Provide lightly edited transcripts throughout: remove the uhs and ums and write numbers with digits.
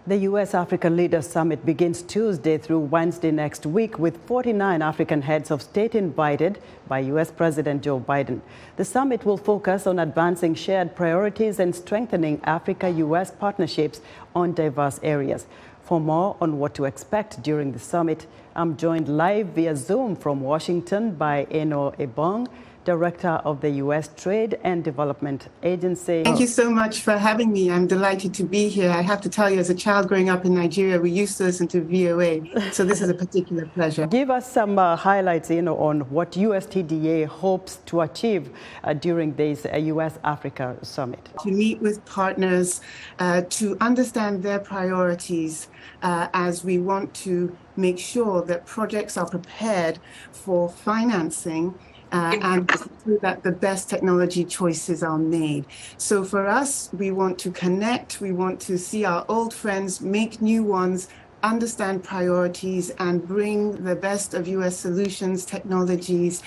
The U.S. Africa Leaders Summit begins Tuesday through Wednesday next week with 49 African heads of state invited by U.S. President Joe Biden. The summit will focus on advancing shared priorities and strengthening Africa-U.S. partnerships on diverse areas. For more on what to expect during the summit, I'm joined live via Zoom from Washington by Enoh Ebong, Director of the U.S. Trade and Development Agency. Thank you so much for having me. I'm delighted to be here. I have to tell you, as a child growing up in Nigeria, we used to listen to VOA, so this is a particular pleasure. Give us some highlights, on what USTDA hopes to achieve during this U.S. Africa Summit. To meet with partners, to understand their priorities as we want to make sure that projects are prepared for financing and so that the best technology choices are made. So for us, we want to connect, we want to see our old friends make new ones, understand priorities, and bring the best of US solutions, technologies,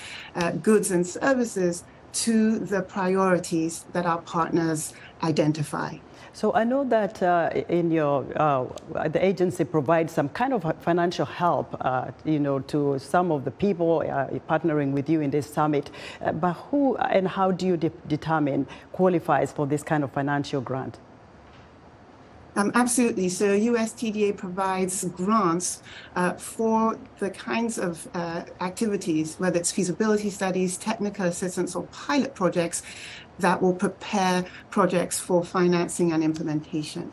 goods and services to the priorities that our partners identify. So I know that in your the agency provides some kind of financial help, to some of the people partnering with you in this summit. But who and how do you determine qualifies for this kind of financial grant? Absolutely. So USTDA provides grants for the kinds of activities, whether it's feasibility studies, technical assistance, or pilot projects that will prepare projects for financing and implementation.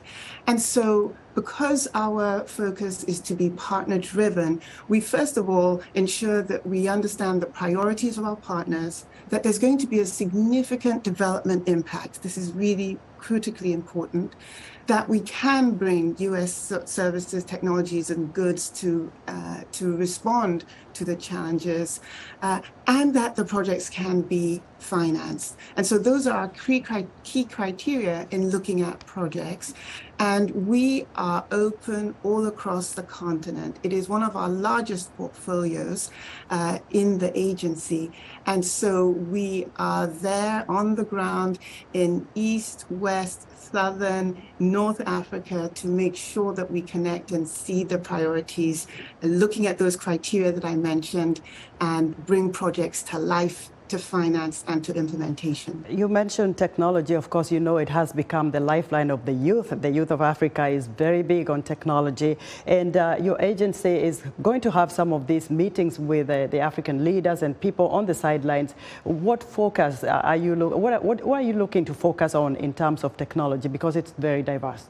And so because our focus is to be partner-driven, we first of all ensure that we understand the priorities of our partners, that there's going to be a significant development impact. This is really critically important, that we can bring US services, technologies, and goods to respond to the challenges, and that the projects can be financed. And so those are our key criteria in looking at projects. And we are open all across the continent. It is one of our largest portfolios in the agency. And so we are there on the ground in East, West, Southern, North Africa to make sure that we connect and see the priorities, looking at those criteria that I mentioned, and bring projects to life, to finance, and to implementation. You mentioned technology. Of course, it has become the lifeline of the youth. The youth of Africa is very big on technology. And your agency is going to have some of these meetings with the African leaders and people on the sidelines. What focus what are you looking to focus on in terms of technology? Because it's very diverse.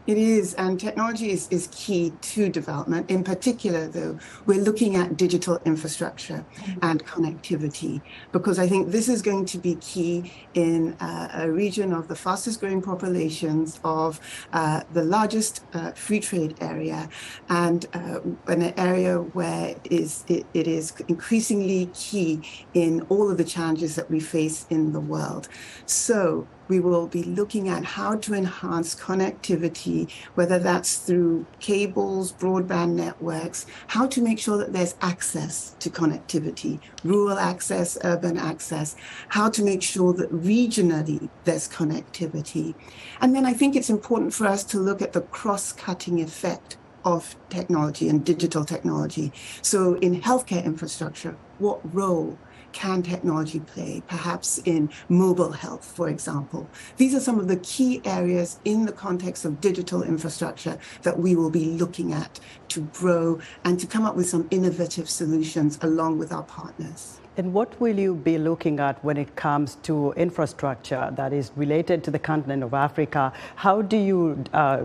It is, and technology is key to development. In particular, though, we're looking at digital infrastructure and connectivity, because I think this is going to be key in a region of the fastest growing populations of the largest free trade area, and an area where it is increasingly key in all of the challenges that we face in the world. So we will be looking at how to enhance connectivity, whether that's through cables, broadband networks, how to make sure that there's access to connectivity, rural access, urban access, how to make sure that regionally there's connectivity. And then I think it's important for us to look at the cross-cutting effect of technology and digital technology. So in healthcare infrastructure, what role can technology play, perhaps in mobile health, for example? These are some of the key areas in the context of digital infrastructure that we will be looking at to grow and to come up with some innovative solutions along with our partners. And what will you be looking at when it comes to infrastructure that is related to the continent of Africa? How do you,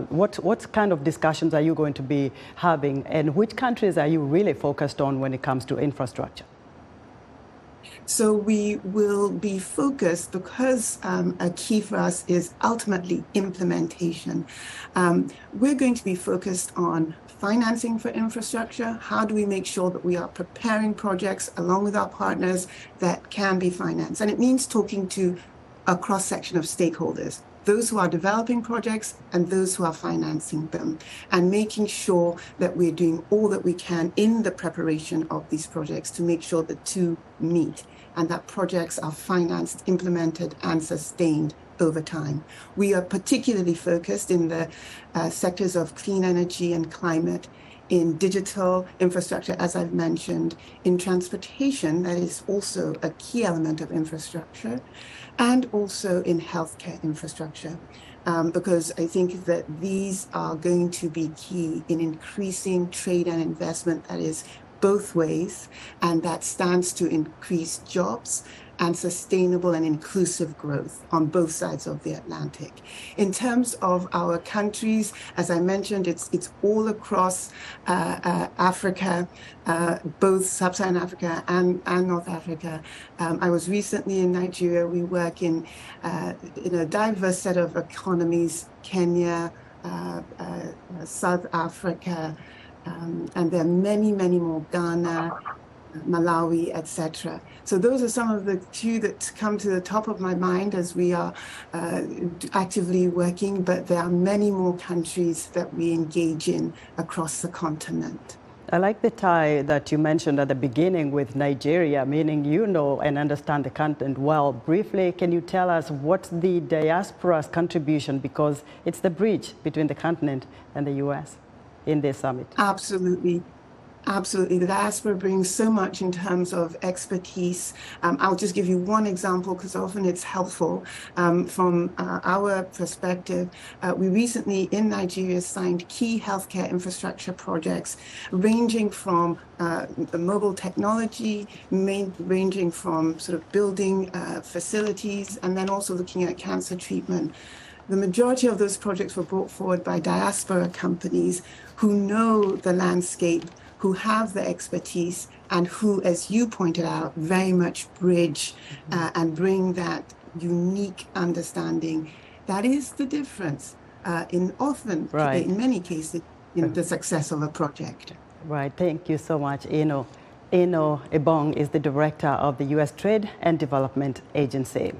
what kind of discussions are you going to be having, and which countries are you really focused on when it comes to infrastructure? So we will be focused, because a key for us is ultimately implementation. We're going to be focused on financing for infrastructure. How do we make sure that we are preparing projects along with our partners that can be financed? And it means talking to a cross-section of stakeholders, those who are developing projects and those who are financing them, and making sure that we're doing all that we can in the preparation of these projects to make sure the two meet, and that projects are financed, implemented, and sustained over time. We are particularly focused in the sectors of clean energy and climate, in digital infrastructure, as I've mentioned, in transportation, that is also a key element of infrastructure, and also in healthcare infrastructure. Because I think that these are going to be key in increasing trade and investment that is both ways, and that stands to increase jobs and sustainable and inclusive growth on both sides of the Atlantic. In terms of our countries, as I mentioned, it's all across Africa, both Sub-Saharan Africa and North Africa. I was recently in Nigeria. We work in a diverse set of economies, Kenya, South Africa, and there are many, many more, Ghana, Malawi, etc. So those are some of the two that come to the top of my mind as we are actively working, but there are many more countries that we engage in across the continent. I like the tie that you mentioned at the beginning with Nigeria, meaning you know and understand the continent well. Briefly, can you tell us what's the diaspora's contribution, because it's the bridge between the continent and the U.S. in this summit? Absolutely. Absolutely. The diaspora brings so much in terms of expertise. I'll just give you one example because often it's helpful from our perspective. We recently in Nigeria signed key healthcare infrastructure projects ranging from mobile technology, ranging from sort of building facilities, and then also looking at cancer treatment. The majority of those projects were brought forward by diaspora companies who know the landscape, who have the expertise, and who, as you pointed out, very much bridge and bring that unique understanding. That is the difference in many cases, in the success of a project. Right. Thank you so much, Enoh. Enoh Ebong is the director of the U.S. Trade and Development Agency.